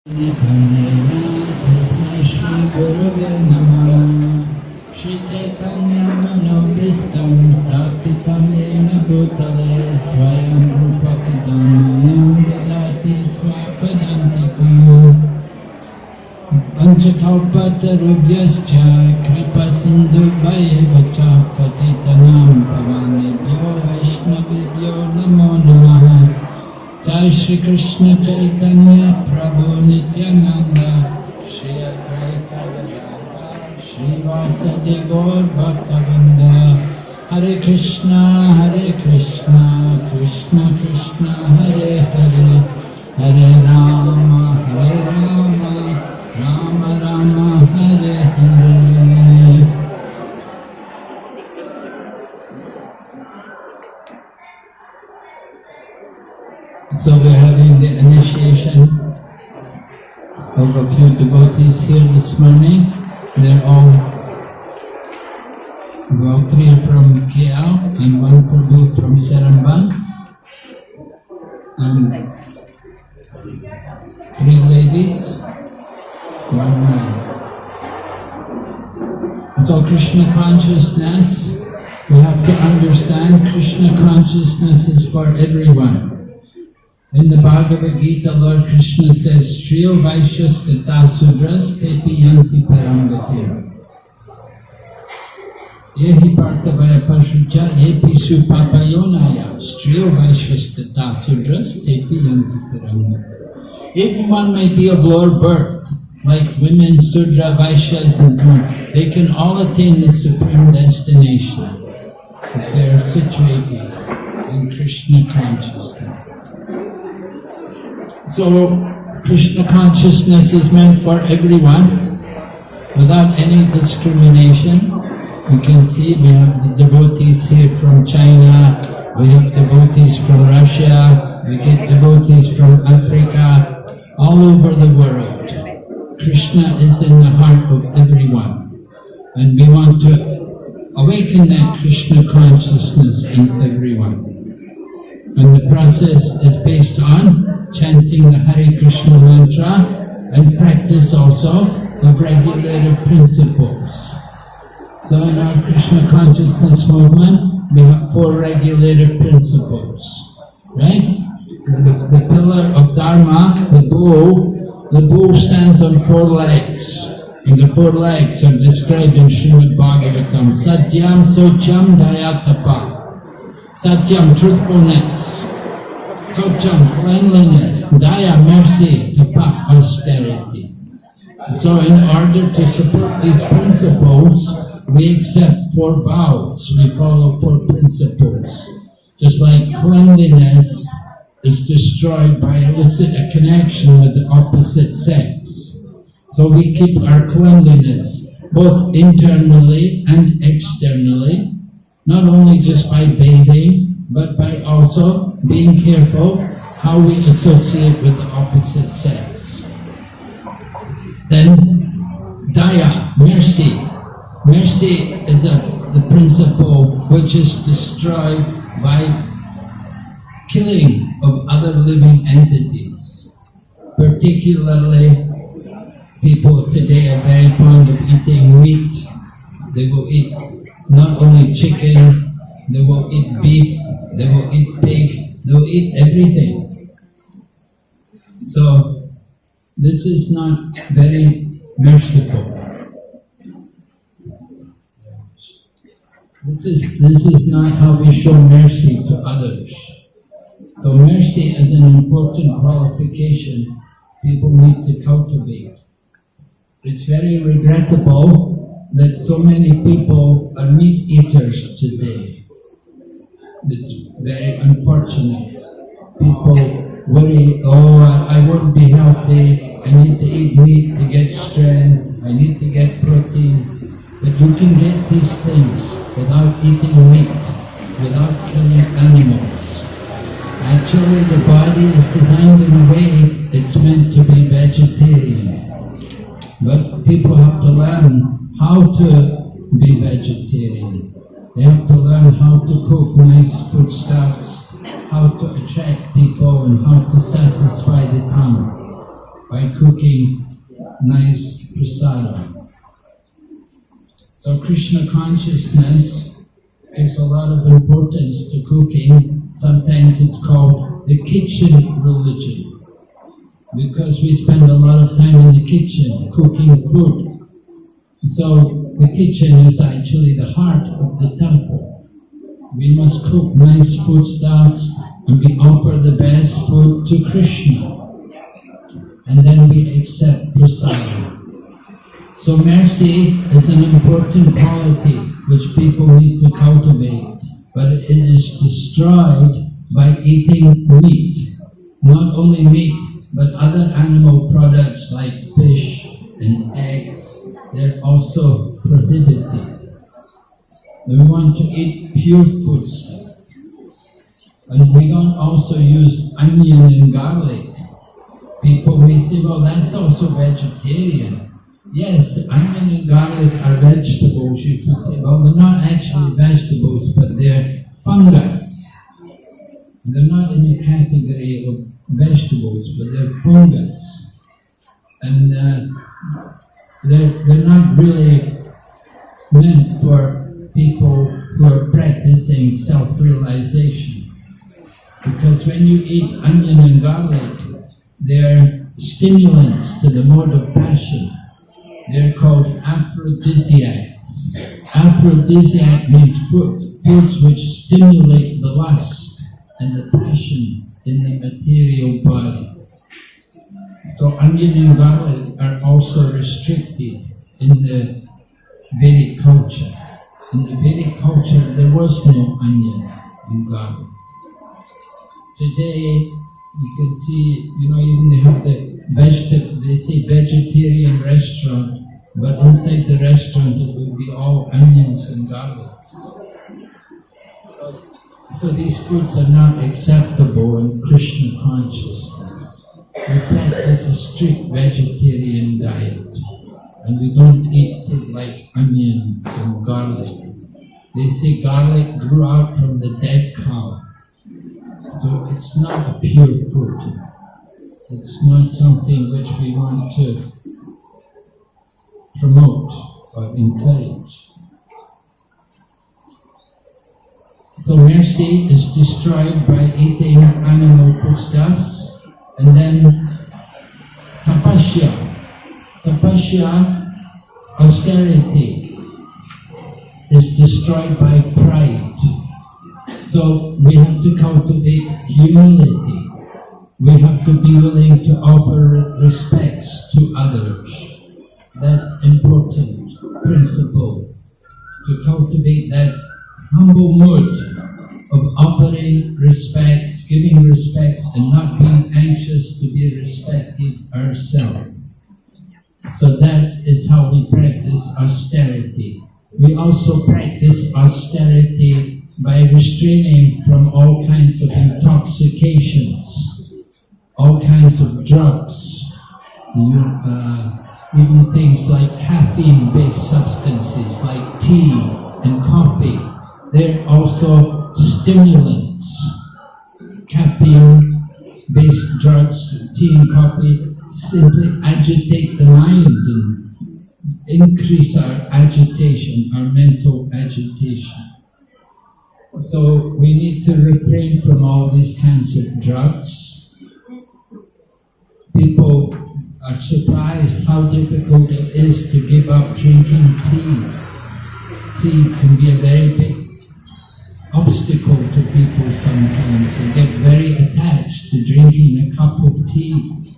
Shri Gurave Namah Shri Chaitanya Manobhistam Stapitam Yena Bhutale Swayam Rupa Kadamyam Dadati Swapadantikam Panchakalpatarubhyascha Kripa Sindhu Bhayevacha Patitanam Pavanebhyo Vaishnavibhyo Namo Namaha Jai Shri Krishna Chaitanya Prabhu Nityananda Shri Advaita Gadadhara Shri Vasadi Gaur Bhaktavinda Hare Krishna Krishna Krishna Hare Hare Hare Rama Rama Rama Hare Hare. So we're having the initiation of a few devotees here this morning. They're all, well, 3 from KL and 1 Prabhu from Seremban, and 3 ladies, 1 man. So Krishna consciousness, we have to understand Krishna consciousness is for everyone. In the Bhagavad Gita, Lord Krishna says, Shriyo Vaishyas Tata Sudras Tepi Yanti Paramgatir. Yehi Partavaya Pashucha Yepi Supapayonaya Shriyo Vaishyas Tata Sudras Tepi Yanti Paramgatir. Even one may be of lower birth, like women, Sudra, Vaishyas, and they can all attain the supreme destination if they are situated in Krishna consciousness. So, Krishna consciousness is meant for everyone, without any discrimination. You can see we have the devotees here from China, we have devotees from Russia, we get devotees from Africa, all over the world. Krishna is in the heart of everyone, and we want to awaken that Krishna consciousness in everyone. And the process is based on chanting the Hare Krishna mantra and practice also of regulative principles. So in our Krishna consciousness movement, we have 4 regulative principles, right? The pillar of Dharma, the bull stands on 4 legs. And the 4 legs are described in Srimad Bhagavatam. Satyam, Socham, Dayatapa. Satyam, truthfulness. Socham, cleanliness. Daya, mercy. Tapa, austerity. So in order to support these principles, we accept 4 vows. We follow 4 principles. Just like cleanliness is destroyed by illicit connection with the opposite sex. So we keep our cleanliness both internally and externally, not only just by bathing, but by also being careful how we associate with the opposite sex. Then, daya, mercy. Mercy is the principle which is destroyed by killing of other living entities. Particularly, people today are very fond of eating meat. They will eat not only chicken, they will eat beef, they will eat pig, they will eat everything. So, this is not very merciful. This is not how we show mercy to others. So mercy is an important qualification people need to cultivate. It's very regrettable that so many people are meat eaters today. It's very unfortunate. People worry, I won't be healthy, I need to eat meat to get strength, I need to get protein. But you can get these things without eating meat, without killing animals. Actually, the body is designed in a way it's meant to be vegetarian. But people have to learn how to be vegetarian. They have to learn how to cook nice foodstuffs, how to attract people, and how to satisfy the tongue. by cooking nice prasadam. So Krishna consciousness gives a lot of importance to cooking. Sometimes it's called the kitchen religion, because we spend a lot of time in the kitchen cooking food. So the kitchen is actually the heart of the temple. We must cook nice foodstuffs and we offer the best food to Krishna. And then we accept prasadam. So mercy is an important quality which people need to cultivate, but it is destroyed by eating meat. Not only meat, but other animal products like fish and eggs, they're also prohibited. We want to eat pure foodstuff. And we don't also use onion and garlic. People may say, well, that's also vegetarian. Yes, onion and garlic are vegetables. You could say, well, they're not actually vegetables, but they're fungus. They're not in the category of vegetables, but they're fungus. And they're not really meant for people who are practicing self-realization. Because when you eat onion and garlic, they're stimulants to the mode of passion. They're called aphrodisiacs. Aphrodisiac means foods which stimulate the lust and the passion in the material body. So onion and garlic are also restricted in the Vedic culture. In the Vedic culture, there was no onion and garlic. Today, you can see, even they have they say vegetarian restaurant, but inside the restaurant it will be all onions and garlic. So these foods are not acceptable in Krishna consciousness. We practice a strict vegetarian diet, and we don't eat food like onions and garlic. They say garlic grew out from the dead cow. So it's not a pure food. It's not something which we want to promote or encourage. So mercy is destroyed by eating animal foodstuffs. And then tapasya. Tapasya, austerity, is destroyed by pride. So we have to cultivate humility. We have to be willing to offer respects to others. That's important principle, to cultivate that humble mood of offering respects, giving respects, and not being anxious to be respected ourselves. So that is how we practice austerity. We also practice austerity by restraining from all kinds of intoxications, all kinds of drugs, even things like caffeine-based substances like tea and coffee. They're also stimulants. Caffeine-based drugs, tea and coffee, simply agitate the mind and increase our agitation, our mental agitation. So we need to refrain from all these kinds of drugs. People are surprised how difficult it is to give up drinking tea. Tea can be a very big obstacle to people sometimes. They get very attached to drinking a cup of tea.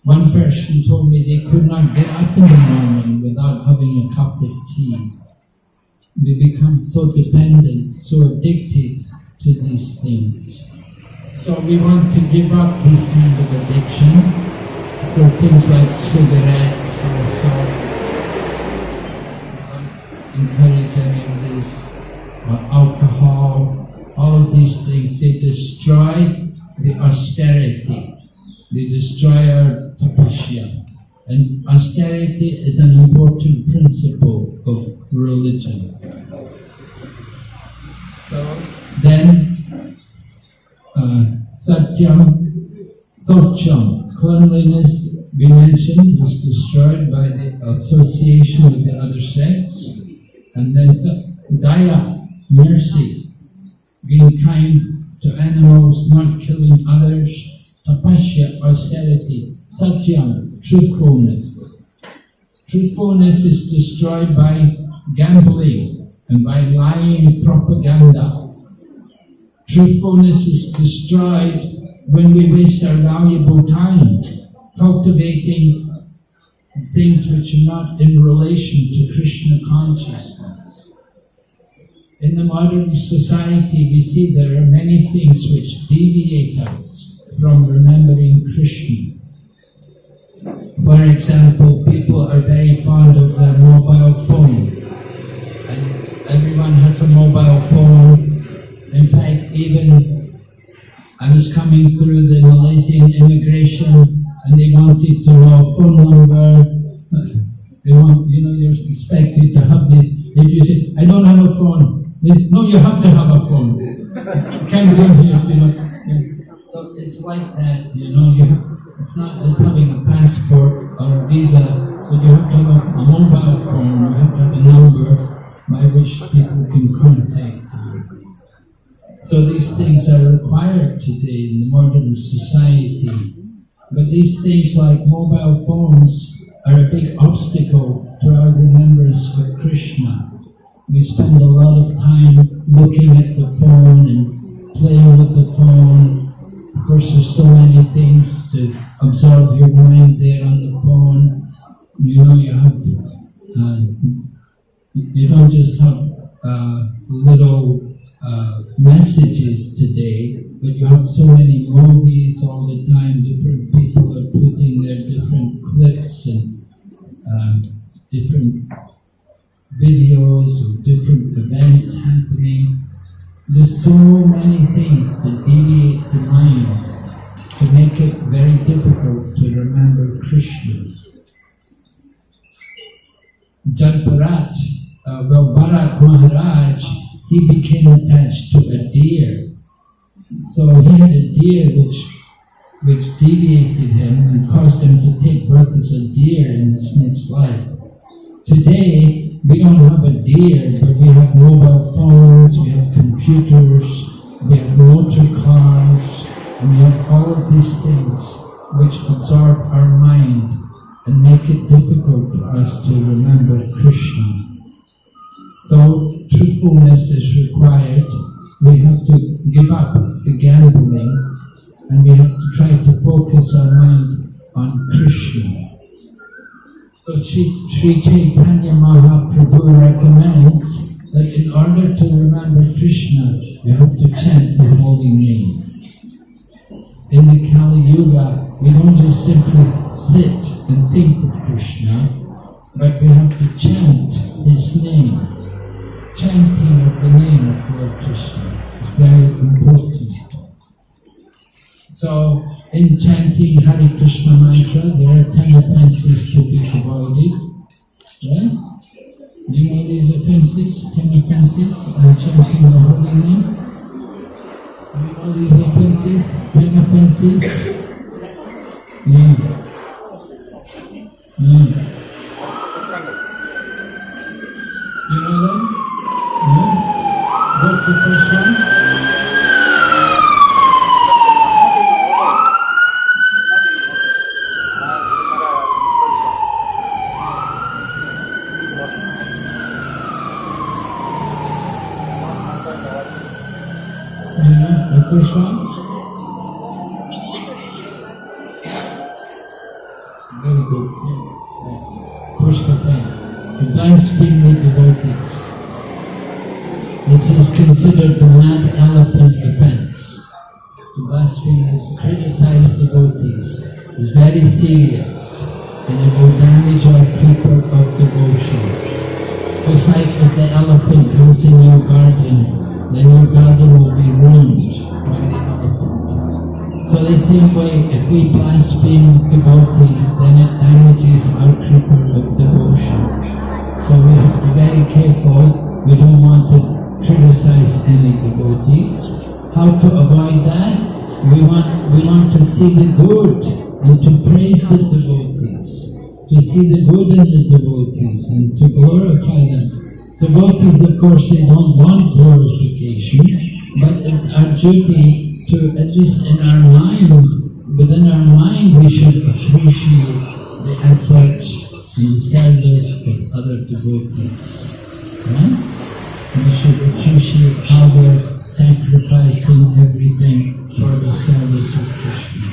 One person told me they could not get up in the morning without having a cup of tea. We become so dependent, so addicted to these things. So we want to give up this kind of addiction for things like cigarettes or encourage any of this, or alcohol. All of these things, they destroy the austerity. They destroy our tapasya. And austerity is an important principle of religion. So then, satyam, socham, cleanliness we mentioned, was destroyed by the association with the other sects. And then Daya, mercy, being kind to animals, not killing others. Tapasya, austerity. Satyam, truthfulness. Truthfulness is destroyed by gambling and by lying propaganda. Truthfulness is destroyed when we waste our valuable time cultivating things which are not in relation to Krishna consciousness. In the modern society, we see there are many things which deviate us from remembering Krishna. For example, people are very fond of their mobile phone. And everyone has a mobile phone. In fact, even I was coming through the Malaysian immigration and they wanted to know a phone number. They want, you're expected to have this. If you say, I don't have a phone, no, you have to have a phone. You can't come here if you don't. So it's like that, it's not just having a passport or a visa, but you have to have a mobile phone, you have to have a number by which people can contact you. So these things are required today in the modern society. But these things like mobile phones are a big obstacle to our remembrance of Krishna. We spend a lot of time looking at the phone and playing with the phone. Of course, there's so many things to absorb your mind there on the phone. You don't just have little messages today, but you have so many movies all the time. Different people are putting their different clips and different videos of different events happening. There's so many things that deviate the mind to make it very difficult to remember Krishna. Bharat Maharaj, he became attached to a deer. So he had a deer which deviated him and caused him to take birth as a deer in his next life. Today, we don't have a deer, but we have mobile phones, we have computers, we have motor cars, and we have all of these things which absorb our mind and make it difficult for us to remember Krishna. So truthfulness is required. We have to give up the gambling and we have to try to focus our mind on Krishna. So Sri Chaitanya Mahaprabhu recommends that in order to remember Krishna, you have to chant the holy name. In the Kali Yuga, we don't just simply sit and think of Krishna, but we have to chant his name. Chanting of the name of Lord Krishna is very important. So, in chanting Hare Krishna mantra, there are 10 offenses to be avoided. Right? Do you know these offenses? 10 offenses in chanting the holy name? Do you know these offenses? 10 offenses? Yeah. You know them? Yeah. What's the first one? First one? Very good. Yes. First offense. To blaspheme the devotees. This is considered the mad elephant offense. To blaspheme and criticize devotees is very serious and it will damage our people of devotion. Just like if the elephant comes in your garden, then your garden will be ruined by the elephant. So the same way, if we blaspheme devotees, then it damages our creeper of devotion. So we have to be very careful. We don't want to criticize any devotees. How to avoid that? We want to see the good and to praise the devotees, to see the good in the devotees and to glorify them. Devotees, of course, they don't want glorification, but it's our duty to, at least in our mind, within our mind, we should appreciate the efforts and the service of other devotees. Right? We should appreciate how they're sacrificing everything for the service of Krishna.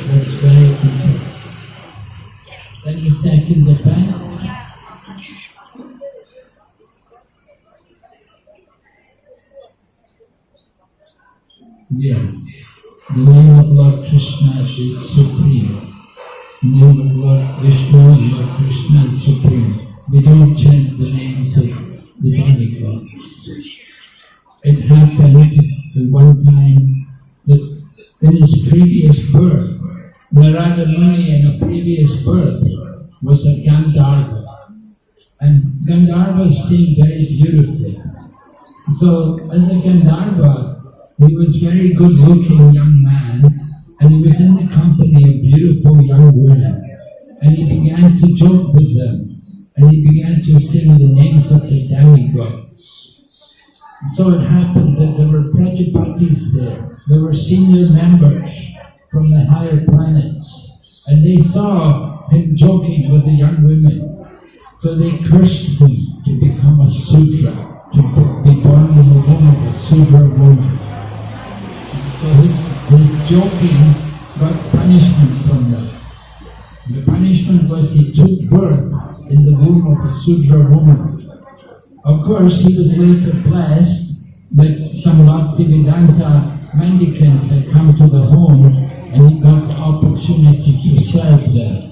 That's very important. Then the second offense. Yes, the name of Lord Krishna is supreme. The name of Lord Vishnu and Lord Krishna is supreme. We don't chant the names of the demigods. It happened at one time that in his previous birth, Narada Muni in a previous birth was a Gandharva. And Gandharvas sing very beautifully. So as a Gandharva, he was a very good-looking young man, and he was in the company of beautiful young women. And he began to joke with them, and he began to sing the names of the demigods. So it happened that there were Prajapatis there. There were senior members from the higher planets, and they saw him joking with the young women. So they cursed him to become a Sudra, to be born in the womb of a Sudra woman. So his joking got punishment from them. The punishment was he took birth in the womb of a Sudra woman. Of course, he was later blessed that some Bhaktivedanta mendicants had come to the home, and he got the opportunity to serve them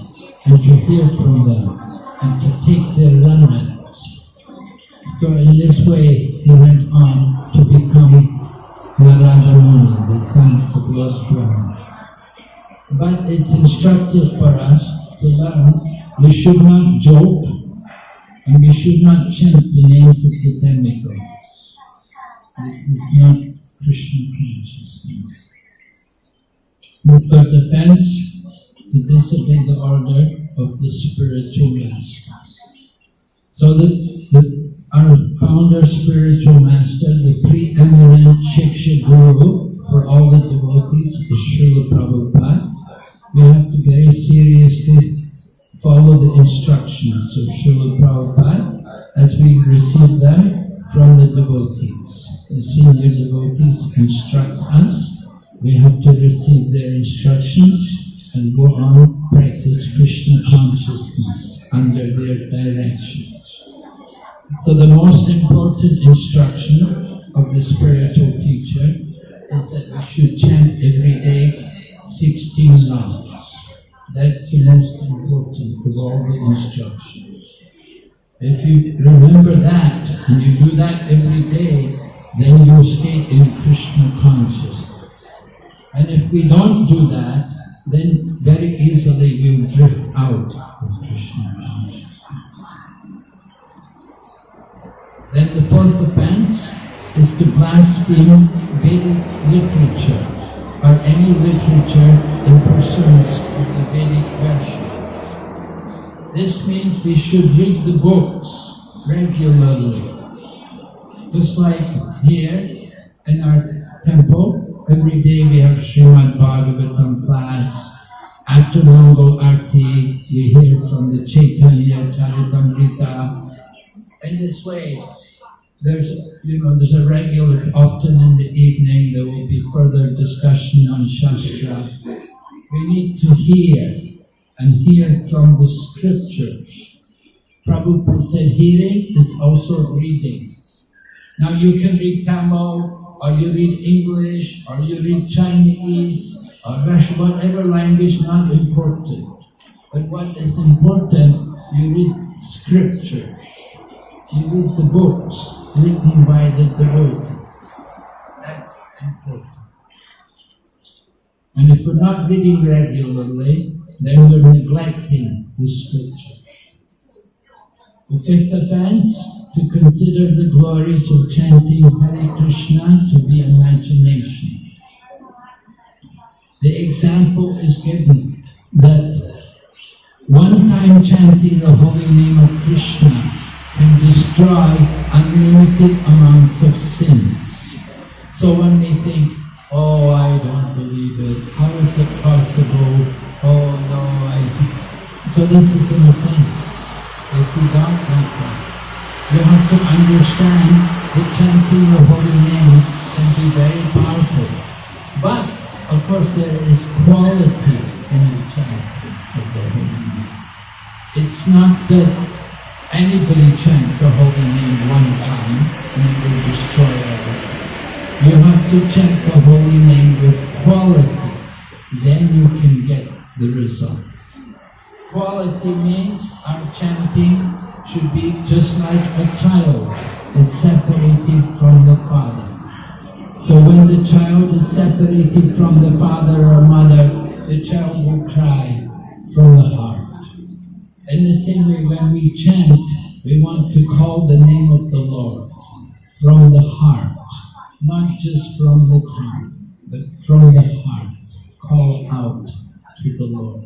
and to hear from them and to take their remnants. So in this way, he went on to become Narada Muni, the son of Lord Brahma. But it's instructive for us to learn we should not joke and we should not chant the names of the demigods. It is not Krishna consciousness. The third offense, to disobey the order of the spiritual master. So our founder spiritual master, the preeminent Shiksha Guru for all the devotees, is Srila Prabhupada. We have to very seriously follow the instructions of Srila Prabhupada as we receive them from the devotees. The senior devotees instruct us. We have to receive their instructions and go on practice Krishna consciousness under their direction. So the most important instruction of the spiritual teacher is that we should chant every day 16 rounds. That's the most important of all the instructions. If you remember that and you do that every day, then you'll stay in Krishna consciousness. And if we don't do that, then very easily we'll drift out of Krishna consciousness. Then the fourth offense is to blaspheme Vedic literature or any literature in pursuance of the Vedic version. This means we should read the books regularly. Just like here in our temple, every day we have Srimad Bhagavatam class. After Mongol Arti, we hear from the Chaitanya Charitamrita. In this way, there's a regular, often in the evening, there will be further discussion on Shastra. We need to hear and hear from the scriptures. Prabhupada said hearing is also reading. Now you can read Tamil, or you read English, or you read Chinese, or Russian, whatever language, not important. But what is important, you read scriptures. You read the books written by the devotees. That's important. And if we're not reading regularly, then we're neglecting the scriptures. The fifth offense, to consider the glories of chanting Hare Krishna to be imagination. the example is given that one-time chanting the holy name of Krishna can destroy unlimited amounts of sins. So one may think, oh, I don't believe it. How is it possible? Oh no, So this is an offense. If we doubt like that, you have to understand that chanting the holy name can be very powerful. But, of course, there is quality in the chanting of the holy name. It's not that anybody chants the holy name one time and it will destroy everything. You have to chant the holy name with quality. Then you can get the result. Quality means our chanting should be just like a child is separated from the father. So when the child is separated from the father or mother, the child will cry from the heart. In the same way, when we chant, we want to call the name of the Lord from the heart, not just from the tongue, but from the heart. Call out to the Lord.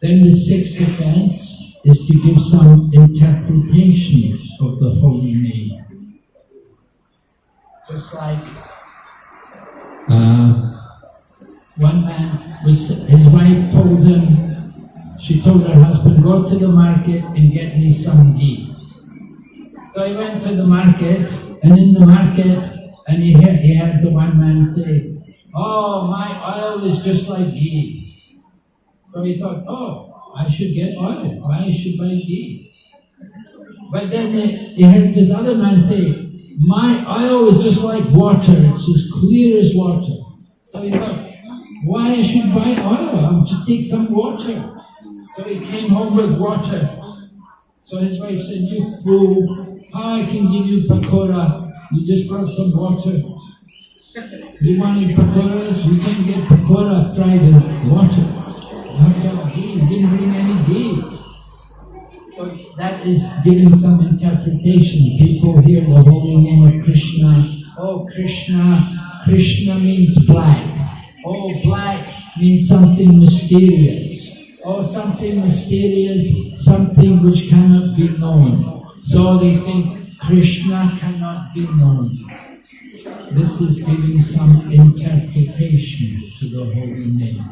Then the sixth offense is to give some interpretation of the holy name. Just like one man, his wife told him, she told her husband, go to the market and get me some ghee. So he went to the market, and in the market, and he heard the one man say, oh, my oil is just like ghee. So he thought, oh, I should get oil. Why should I buy ghee? But then he heard this other man say, my oil is just like water. It's as clear as water. So he thought, why I should buy oil? I'll just take some water. So he came home with water. So his wife said, you fool, how I can give you pakora? You just brought some water. You wanted pakoras? You can get pakora fried in water. You have to have ghee. You didn't bring any ghee. So that is giving some interpretation. People hear the holy name of Krishna. Oh, Krishna. Krishna means black. Oh, black means something mysterious. Oh, something mysterious, something which cannot be known. So they think Krishna cannot be known. This is giving some interpretation to the holy name.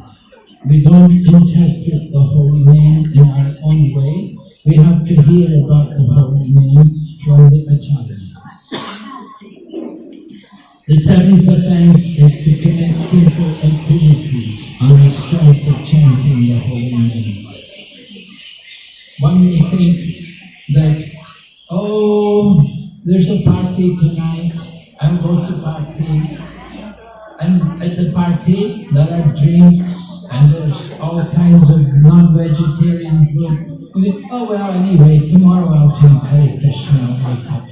We don't interpret the holy name in our own way. We have to hear about the holy name from the acharyas. The seventh offense is to commit sinful activities on the strength of chanting the holy name. One may think that, oh, there's a party tonight, I'll go to party, and at the party there are drinks and there's all kinds of non-vegetarian food. We think, oh well, anyway, tomorrow I'll chant Hare Krishna and wake up.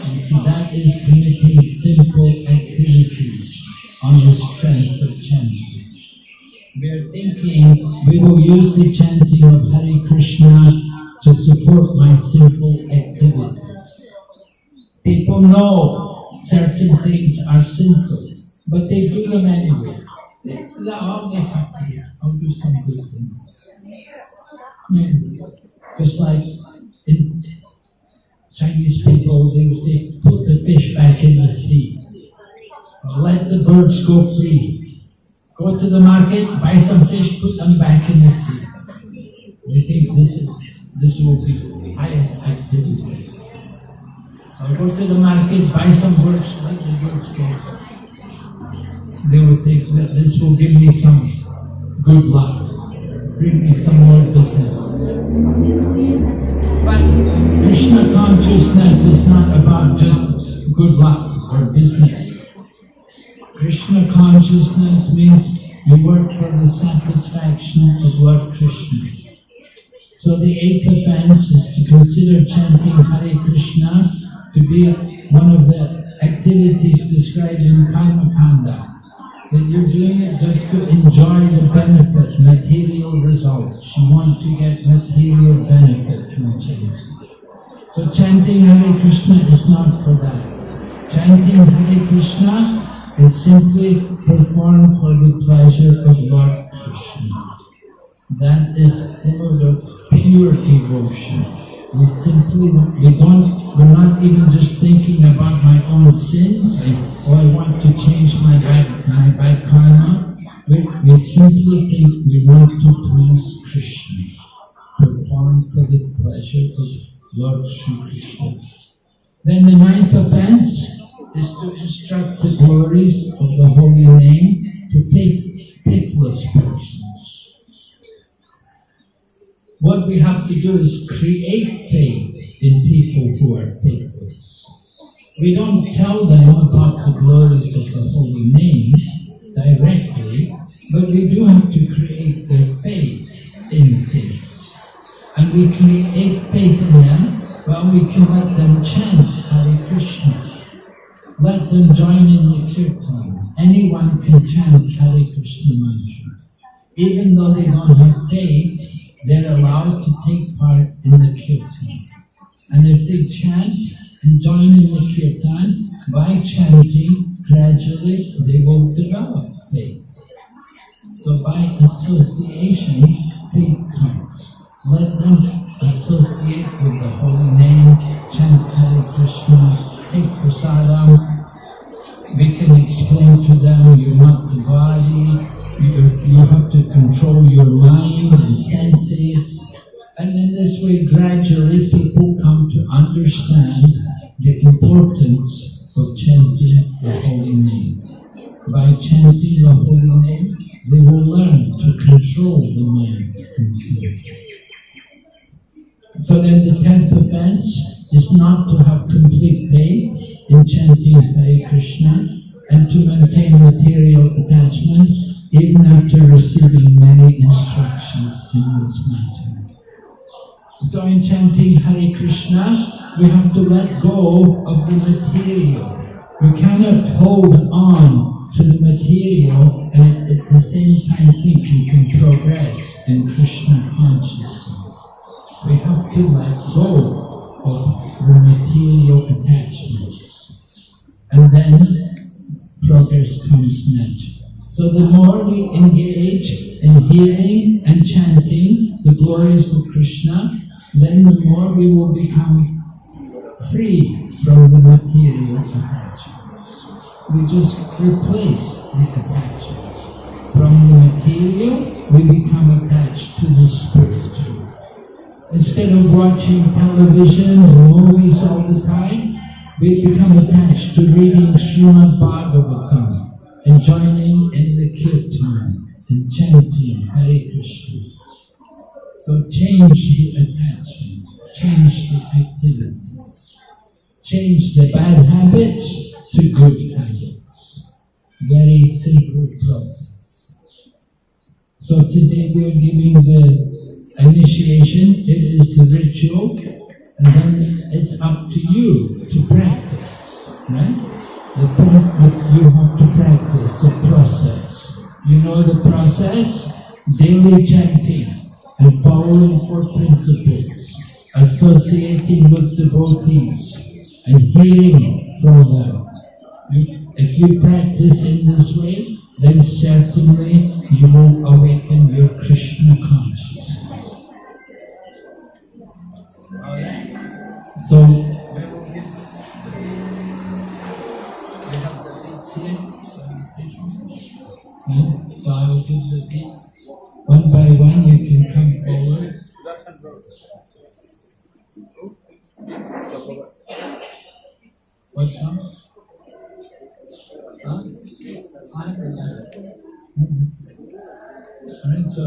And see, that is committing sinful activities on the strength of chanting. We are thinking we will use the chanting of Hare Krishna to support my sinful activities. People know certain things are sinful, but they do them anyway. I'll get up here, I'll do some good things. Yeah. Just like in Chinese people, they would say, put the fish back in the sea. Let the birds go free. Go to the market, buy some fish, put them back in the sea. They think this will be the highest activity. Or go to the market, buy some birds, let the birds go. They would think that this will give me some good luck, bring me some more business. But Krishna consciousness is not about just good luck or business. Krishna consciousness means you work for the satisfaction of Lord Krishna. So the eighth offense is to consider chanting Hare Krishna to be one of the activities described in Karma Kanda. That you're doing it just to enjoy the benefit, material results. You want to get material benefit from chanting. So chanting Hare Krishna is not for that. Chanting Hare Krishna is simply performed for the pleasure of Lord Krishna. That is mode of pure devotion. We're not even just thinking about my own sins, I want to change my bad karma. We simply think we want to please Krishna, perform for the pleasure of Lord Sri Krishna. Then the ninth offense is to instruct the glories of the holy name to faithless persons. What we have to do is create faith in people who are faithless. We don't tell them about the glories of the holy name directly, but we do have to create their faith in things. And we create faith in them. Well, we can let them chant Hare Krishna. Let them join in the kirtan. Anyone can chant Hare Krishna mantra. Even though they don't have faith, they're allowed to take part in the kirtan. And if they chant and join in the kirtan, by chanting, gradually they will develop faith. So by association, faith comes. Let them associate with the holy name, chant Hare Krishna, take prasadam. We can explain to them, you're not the body, you have to control your mind and senses. And in this way, gradually, people come to understand the importance of chanting the holy name. By chanting the holy name, they will learn to control the mind and senses. So then the 10th offense is not to have complete faith in chanting Hare Krishna and to maintain material attachment even after receiving many instructions in this matter. So in chanting Hare Krishna, we have to let go of the material. We cannot hold on to the material and at the same time think you can progress in Krishna consciousness. We have to let go of the material attachments. And then progress comes naturally. So the more we engage in hearing and chanting the glories of Krishna, then the more we will become free from the material attachments. We just replace the attachment. From the material, we become attached to the spiritual. Instead of watching television or movies all the time, we become attached to reading Srimad Bhagavatam and joining in the kirtan and chanting Hare Krishna. So change the attachment, change the activities, change the bad habits to good habits. Very simple process. So today we are giving the initiation, it is the ritual, and then it's up to you to practice, right? The point that you have to practice, the process. You know the process? Daily chanting and following four principles, associating with devotees and hearing from them. If you practice in this way, then certainly you will awaken your Krishna consciousness. So, we will give I have the beads here. So I will give the beads. One by one, you can come forward. What's wrong? Huh? Alright, so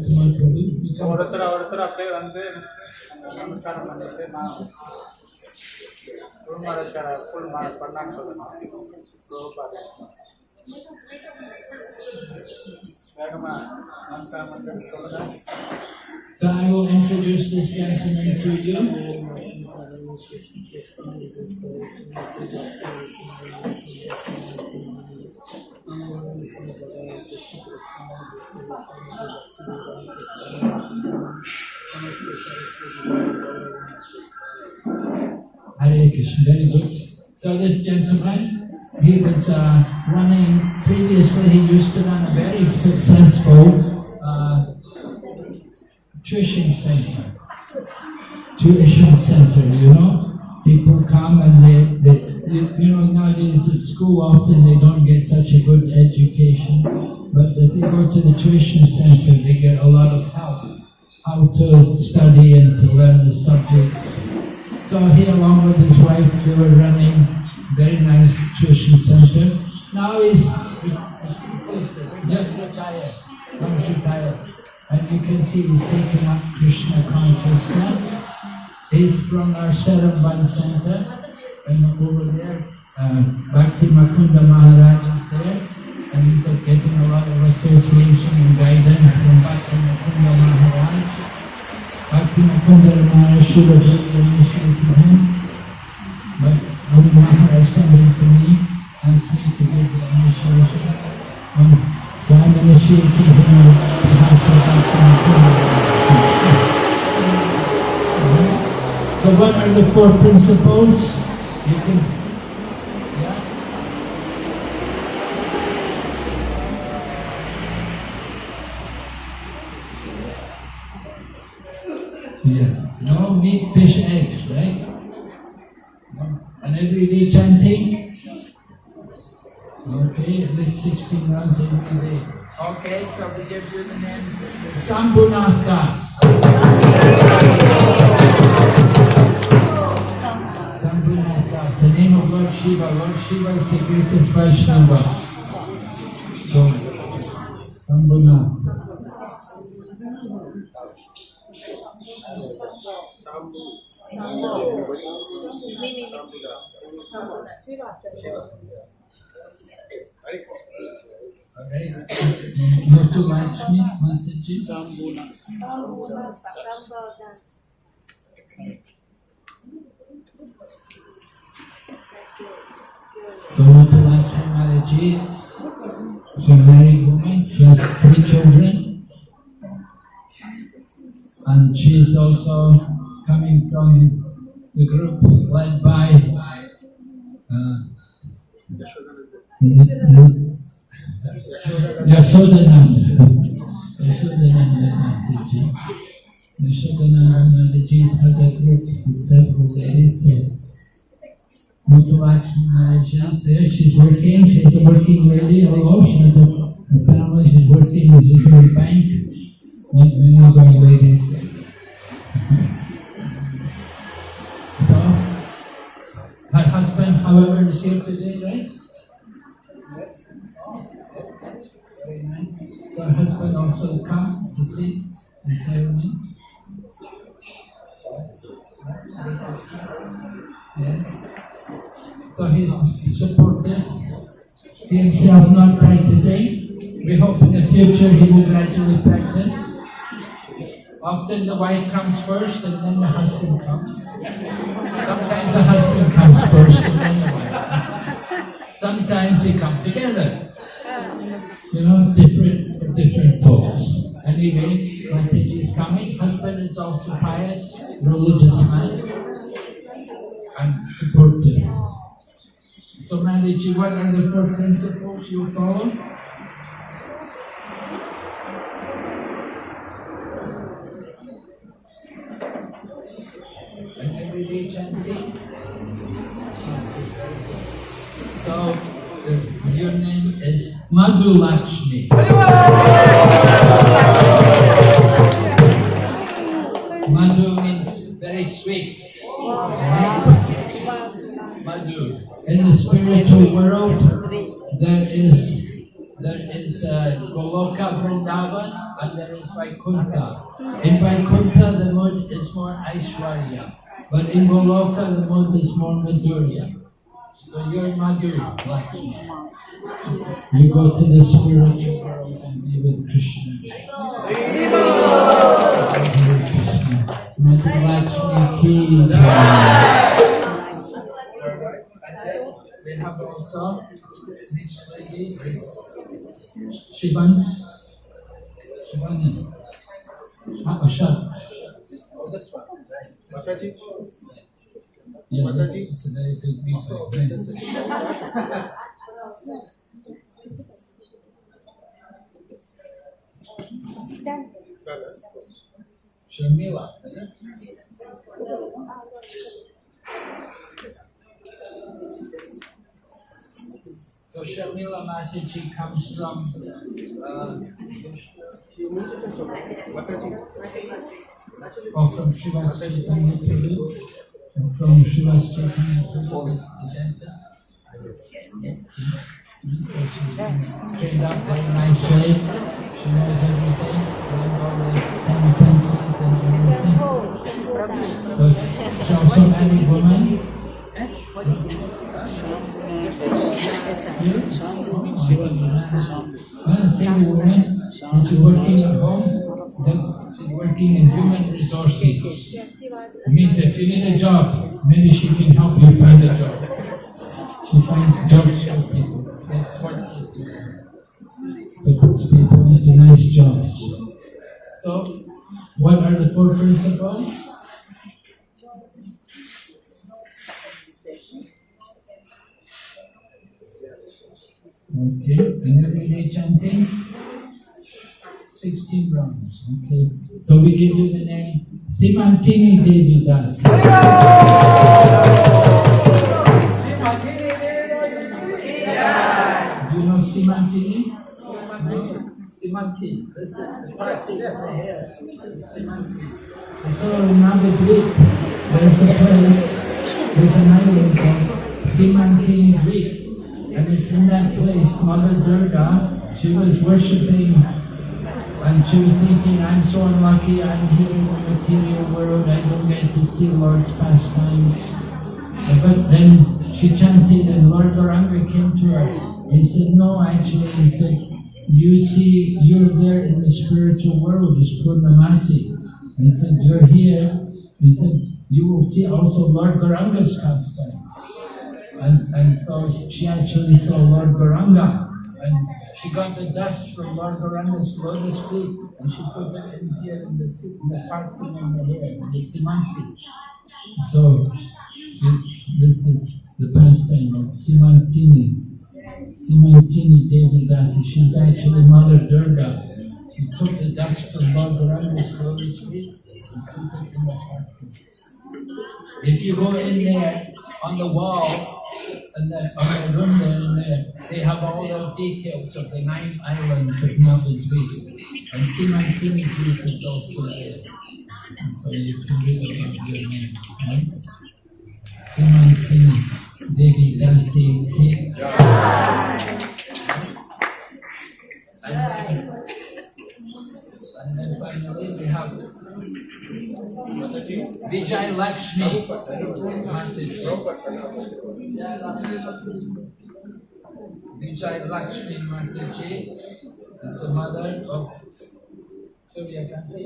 Kumar Prabhu, ஒருத்தர் அப்படியே வந்து நமஸ்காரம் பண்ணிட்டு நான் full mark பண்ணான்னு சொல்லணும். வேகமா நமஸ்காரம் பண்ணிட்டு சொல்லுங்க. So I will introduce this gentleman to you. Hare Krishna, very good. So this gentleman he was running, previously he used to run a very successful tuition center, you know. People come and you know, nowadays at school often they don't get such a good education, but if they go to the tuition center, they get a lot of help, how to study and to learn the subjects. So he, along with his wife, they were running a very nice tuition center. Now he's retired. And you can see he's taking up Krishna consciousness. He's from our Saramban Center, and over there, Bhakti Makunda Maharaj is there, and he's getting a lot of association and guidance from Bhakti Makunda Maharaj. Bhakti Makunda Maharaj should have really initiated him, but Guru Maharaj coming to me, asked me to give the initiation. So I'm initiating him on behalf of Bhakti Makunda Maharaj. So what are the 4 principles? You can, yeah. No meat, fish, eggs, right? No. And everyday chanting? Okay, at least 16 rounds every day. Okay, so we give you the name Sambhunath Das. The name of Lord Shiva. Lord Shiva is the greatest Vaishnava. So, Sambhunath. Alright. Muthu Lakshmi, Mataji. Sambhunath. So Muthu Lakshmi Mataji, she's a married woman, she has 3 children, and she's also coming from the group led by Yashodananda Mataji. Yashodananda Mataji has a group with several ladies. So Muthu Lakshmi Mataji is there, she's working, she's a working lady, although she has a family, she's working with the bank, like many of our ladies. So, her husband, however, is here today, right? Very nice. So her husband also come to see the ceremony. Yes. So he's supportive. He himself not practicing. We hope in the future he will gradually practice. Often the wife comes first and then the husband comes. Sometimes the husband comes first and then the wife. Sometimes they come together. You know, different folks. Anyway, Mataji is coming. Husband is also pious, religious man, and supportive. So Mataji, what are the 4 principles you follow? And everyday chanting. So your name is Madhu Lakshmi. Madhu means very sweet. Right? Madhu. In the spiritual world, there is Goloka Vrindavan and there is Vaikuntha. In Vaikuntha, the mood is more Aishwarya, but in Goloka, the mood is more Madhurya. So you're Madhu Lakshmi. You go to the spiritual world and be with Krishna. Madhu Lakshmi ki jai. They have also next lady Shivan. Ashad. Mataji. Yeah, it's a very big meeting. Shamila. So Shamila Mataji comes from from Srivas Chaitanya Prabhu. From Srivas Chaitanya Prabhu is presenter. Trained up very nicely. She knows everything. Learned all the penitences and everything. So she's also a married woman. Single woman, and she's working at home. She's working in human resources. It means if you need a job, maybe she can help you find a job. She finds jobs for people. That's what she does. So puts people into nice jobs. So, what are the 4 principles? Okay, and everyday chanting? 16 rounds. Okay, so we give you the name Simantini Devi Das. Do you know Simantini? No? Simantini. This is the practice. Simantini. So in Navadvip, there's a place, there's an island called Simantini Dvip. And it's in that place, Mother Durga, she was worshipping, and she was thinking, I'm so unlucky, I'm here in the material world, I don't get to see Lord's pastimes. But then she chanted and Lord Gauranga came to her. He said, no, actually, he said, you see, you're there in the spiritual world, it's Purnamasi. He said, you're here. He said, you will see also Lord Gauranga's pastimes. And so she actually saw Lord Gauranga, and she got the dust from Lord Gauranga's lotus feet, and she put it in here in the park in the hair, in the Simanti. So this is the pastime of Simantini Devi Dasi. She's actually Mother Durga. She took the dust from Lord Gauranga's lotus feet and put it in the park. If you go in there on the wall, and on the room there, they have all the details of the 9 islands of Navadvip. And Simantini Dvip is also there. And so you can read about your name, right? Simantini Devi Dasi Ki. And then finally we have Vijay Lakshmi Mataji. Vijay Lakshmi Mataji is the mother of Suryakanti.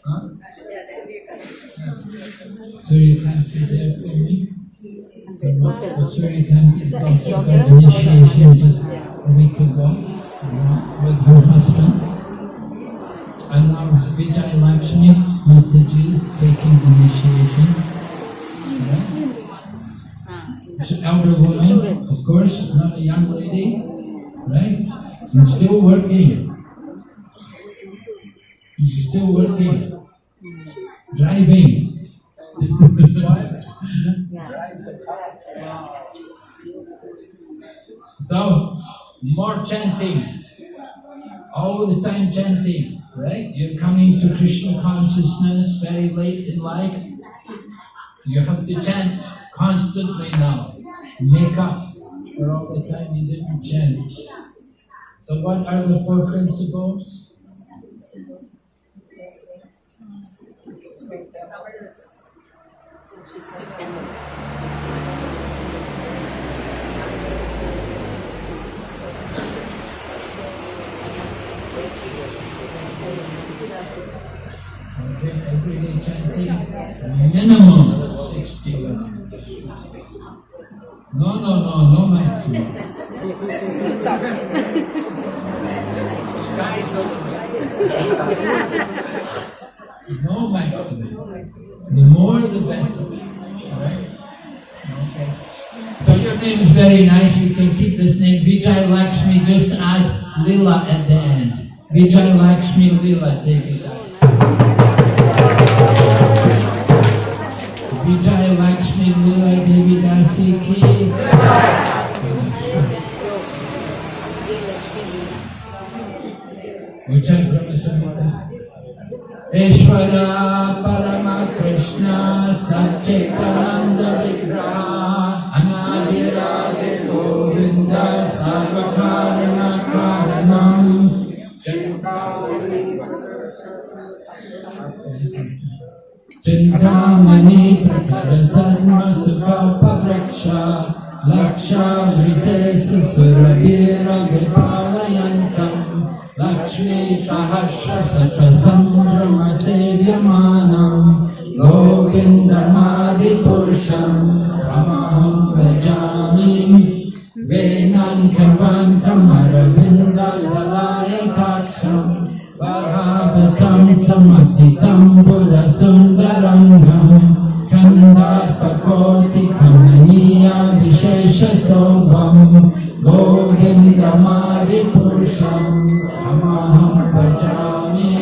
Huh? Suryakanti there for me. So Suryakanti got initiation just a week ago with her husband. And now Vijay Lakshmi Mataji is taking initiation. Right? She's an elder woman, of course, not a young lady, right? And still working. She's still working. Driving. So, more chanting. All the time chanting, right? You're coming to Krishna consciousness very late in life. You have to chant constantly now. Make up for all the time you didn't chant. So what are the 4 principles? Okay, everyday chanting, minimum 60 rounds. No maximum. Sky's over. No maximum. The more the better. Right? Okay. So you're name is very nice. You can keep this name. Vijay Lakshmi. Just add Lila at the end. Vijay Lakshmi Lila Devi Das. Vijay Lakshmi Lila Devi Dasi ki. Vijay Brahmaswamita. Ishvara Parama Krishna Satchitananda Vigraha Anadirade Govinda Sarvakarana Karanam Chintamani Prakara Sarma Sukha Pavraksha Laksha Vrite Suravira Vipalayantam Lakshmi Sahasra Satazambrama Sevyamanam Govindamadi Purusham Ramaham Vajami Venan Kavantam Aravinda Lalaya Kaksham Vahavatam Samasitam Buddha Sundarangam Kandapakoti Kamaniya Vishesha Sobham Govindamadi Purusham Amaham Bhajami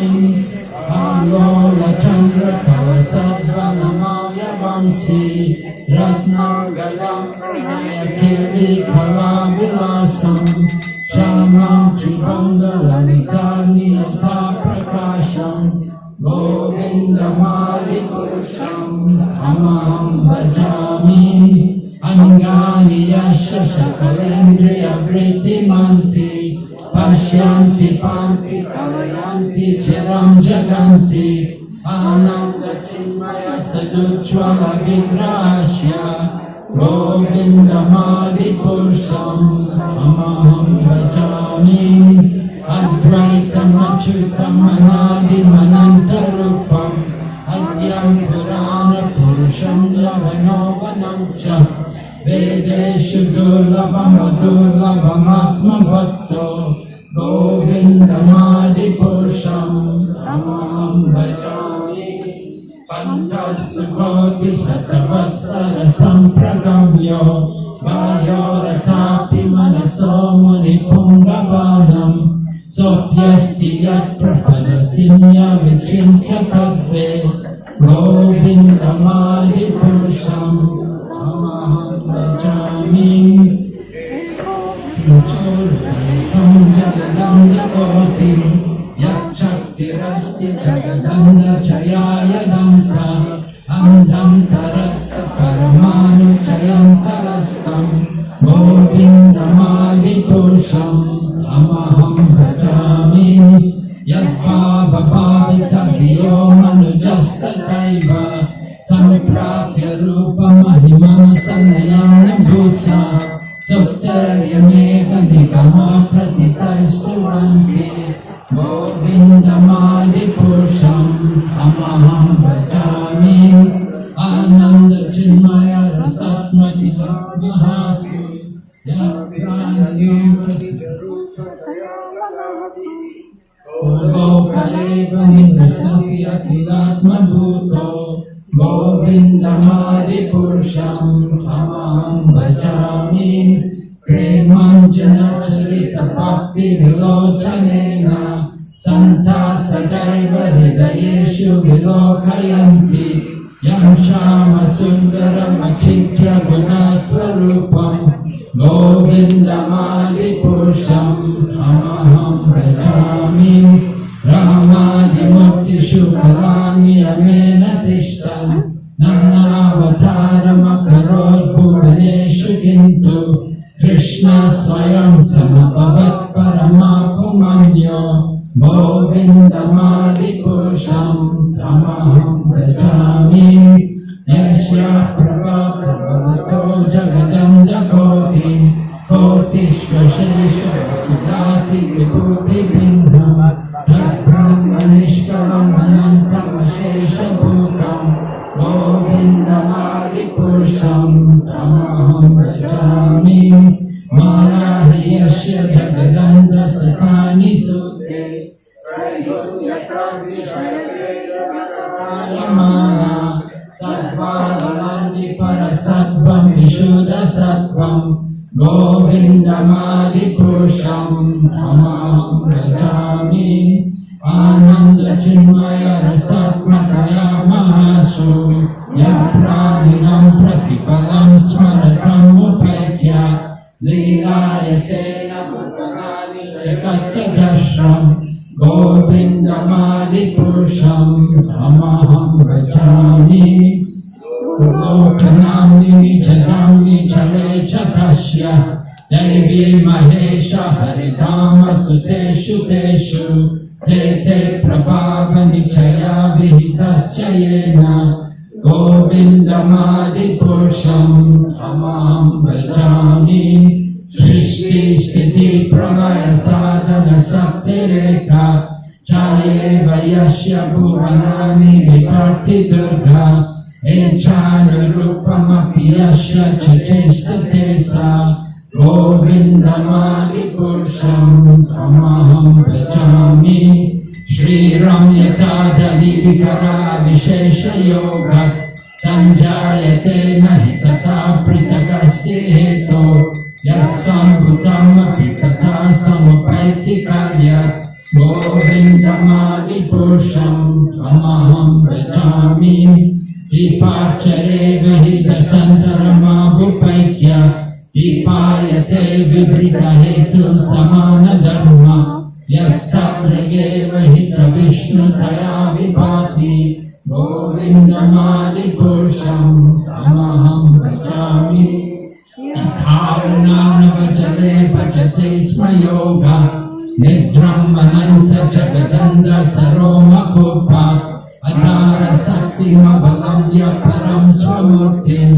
Alola Chandra Kavasadvanamaya Vamsi Ratna Galam Pranayakiri Kalavilasam Shamam Tribanga Lalitani Asta Prakasham Govindamadi Purusham Amaham Bhajami Angani Yasha Sakalendriya Vritti Manti Pashyanti Panti Kalayanti Chiram Jaganti Ananda Chinmaya Saduchvala Vigrashya Govindamadi Purusham Amaham Bhajami Advaitam Achyutam Anadi Manantarupam Adyam Purana Purusham Lavanovanam Cha Vedeshu Durlabam Adurlabam Atma Bhakto Govindamadi Purusham Amaham Bhajami Pantastakoti Satavatsara Sampragamyo Vayoratapi Manaso Munipungavanam Sopyasti Yat Prapadasinya Vichintya Tadve Govindamadi Purusham Amaham Bhajami Churvaitam Jagadanda Kotim Yat Shaktirasti Jagadanda Chayaya Danta Andantarasta Paramanu Chayantarastam Govindamadi Purusham Amaham Bhajami Yat Bhava Bhavita Diyo Manujasta Taiva Samprapya Rupa Mahimana Sanayana Bhusa Suttarayameva Nikama Pratitaistuvanti Govindamadi Purusham Amaham Bhajami Ananda Chinmaya Rasatmati Mahasu Yapranayu Gokaleva Nindasati Akilatma Bhuto Govindamadi Purusham Amaham Bhajami Premanjana Charita Bhakti Vilochanena Santa Sadaiva Hridayeshu Vilokayanti Yam Shama Sundaram Achitya Gunaswarupam Govindamadi Purusham Amaham Bhajami Ramadi Mukti Shukharani Amena Tishtan Nanavatarama Karot Bhuvaneshu Kintu Krishna Swayam Samabhavat Paramapumanyo Govindamadi Purusham Amaham Bhajami Yashya Prabha Prabhavato Jagadanda Koti Kotishvashesha Sudati Vibhuti Bindham Brahmanishkaram Anantam Shesha Bhutam Govindamadi Purusham Amaham Bhajami Mahayashya Jagadanda Sathani Sute Prayuyatam Vishayaveda Sattva Sattvam Vishuddha Sattvam Govindamadi Purusham Tamaham Bhajami Ananda Chinmaya Rasatmakaya Mahasu Yapraninam Pratipalam Smaratam Upaitya Leelayatena Bhutanani Jagatyadashram Govindamadi Purusham Tamaham Bhajami Lokanamni Jadamni Chale Chakashya Devi Mahesha Haridama Suteshu Teshu Te Te Prabhavani Chaya Vihitas Govindamadi Purusham Tamaham Bhajami Srishti Sthiti Pralaya Sadhana Sakti Rekha Chaye Vayashya Bhuvanani Viparti Durga Echana Rupamapi Yasha Chachesta Sa Govindamadi Purusham Tamaham Bhajami Shri Ramyata Vikara Vishesha Yoga Sanjayate Nahi Tata Pritakasti Heto Yasam Bhutama Pitata Samapaiti Karyat Govindamadi Purusham Tamaham Bhajami Vipachare Vihita Santarama Bhupaitya Vipayate Vibrita Hetu Samana Dharma Yastavrage Vihita Vishnu Taya Vipati Govindamadi Purusham Tamaham Bhajami Karunam Vajale Bhajate Sma Yoga Nidram Mananta Jagadanda Saroma Kupa Adara Sakti Mavalamya Param Swamurtin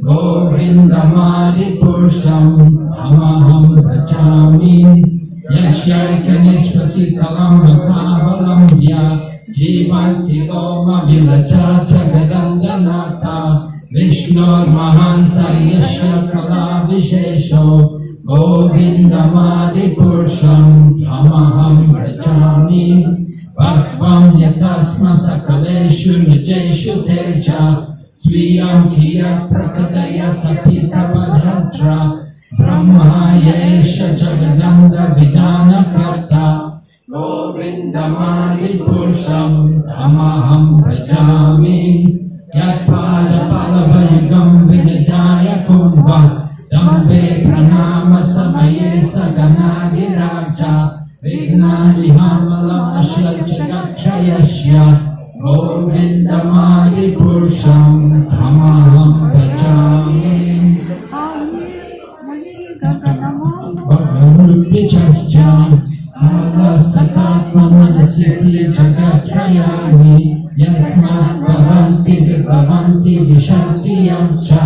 Govindamadi Purusham Tamaham Bhajami Yashyaikanishvasi Kalam Bhakavalamya Jivanti Goma Vilacha Jagadandanata Vishnur Mahansa Yashya Kala Vishesho Govindamadi Purusham Tamaham Bhajami Vasvam Yatasma Sakaleshu Nijeshu Teja Swiyam Kiya Prakatayata Pita Padhatra Brahma Yesha Jagadanda Vidana Karta Govindamadi Purusham Tamaham Bhajami Yatpada Palavayagam Vinidaya Kumbha Dambe Pranama Samaye Saganagi Raja Vignani Hamalam Ashya Jagakshayashya Govindamadi Purusham Tamaham Bhajami Bhagavan Alastatatma Madasiti Jagatrayani Yasmat Bhavanti Vibhavanti Vishanti Yamcha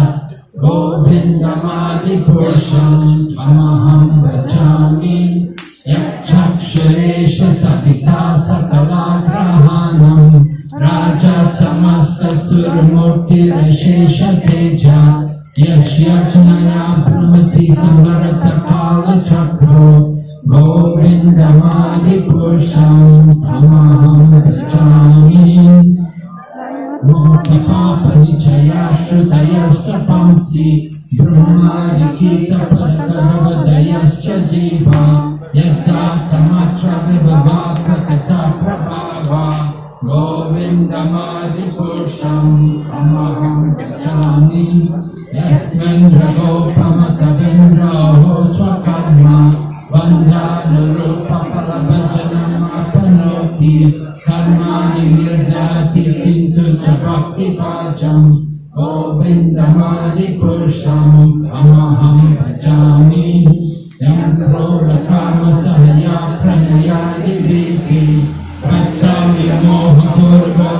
Govindamadi Purusham Tamaham Bhajami Yakshaksharesha Savita Sakalagrahanam Raja Samasta Surmurti Rashesha Teja Yashyajnaya Brahmati Samvarata Kala Chakro Govindamadi Purusham Tamaham Bhajami Murti Papa Nichaya Shrutayascha Pamsi Brahmadikita Parakaravadayascha Jiva Yata Tamatra Vibhava Prakata Prabhava Govindamadi Purusham Tamaham Bhajami Yasmendra Gopama Kavindra Ho Swakarma Vandana Rupa Palabhajanam Apanoti Karmani Virdati Kintu Sabhakti Pajam Govindamadi Purusham Tamaham Bhajami Yantro Rakama Sahaya Pranayadi Viti Vatsami Moha Purva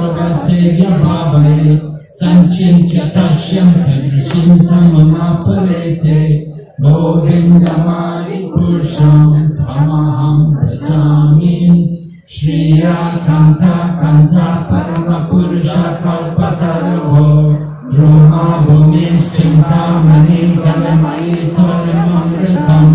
Sevya Bhavai Sanchintya Tashyam Kadishintam Amaparete Govindamadi Purusham Tamaham Bhajami Shriya Kanta Kanta Parama Purusha Kalpataravo Droma Bhumis Chintamani Galamai Toramamritam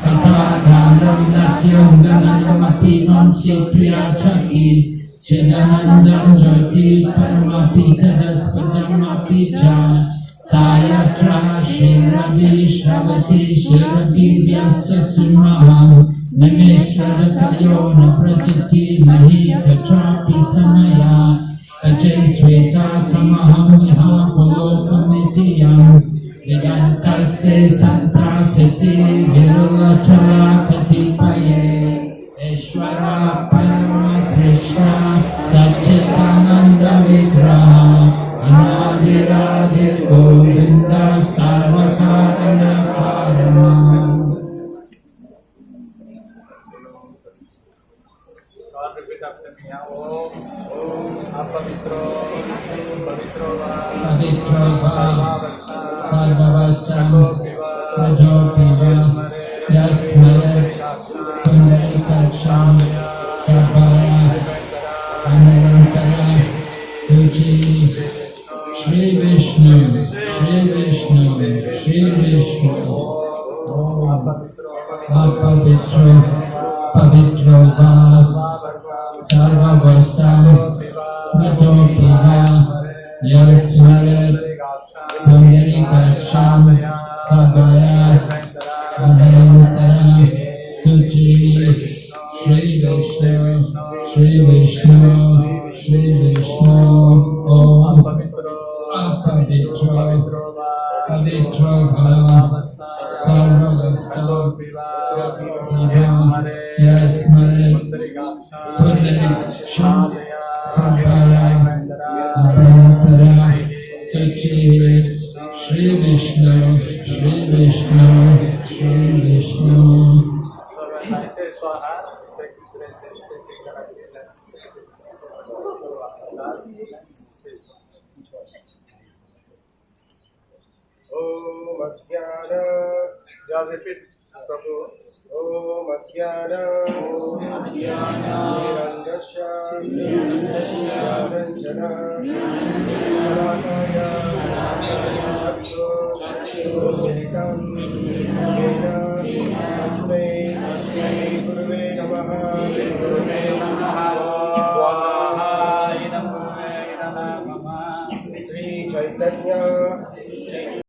Tata Galam Natyam Galayamapivam Sipriya Chaki Chidanandam Jyoti Paramapi Tadasvajamapi Cha Sayatra Shirabi Shravati Shirabi Vyasta Simham Namisradakayo Naprajiti Mahita Trapi Samaya Ajay Sweta Kamaham Niha Polokamitiyam Vigantaste Santasiti Virulachala Katipaye Eshwara Parama Krishna Satchitananda Vigraha Anadiradir Govinda Sarvakarana Karama. God repeat after me. Om Apavitro Pavitro Va Pavitro Va Sarvavastam Sarvavastam Rajopiva Yasmare Pundarikacham Sabhaya Anurantara Suchi Shri Vishnu Shri Vishnu Shri Vishnu Om Apavitro Pavitro Va Sarvavastam Rajopiva Yasmare Pundarikacham Sabhaya Anurantara Suchi Shri Vishnu Shri Vishnu Shri Vishnu Om Apavitro Pavitro Bhava Sarvavastam Yasmare Pundariksham Sabhaya Anurantara Suchi Shri Vishnu Shri Vishnu Shri Vishnu. So when I say Swaha, take this rest. Om Ajnana. Just repeat, Prabhu. Om Ajnana. Nirandasya. Nyananjana. Shalakaya. Chakshu. Militam. Yena. Tasmai. Guruve Namaha. Swaha. Idam Purve Idam Mama. Sri Chaitanya.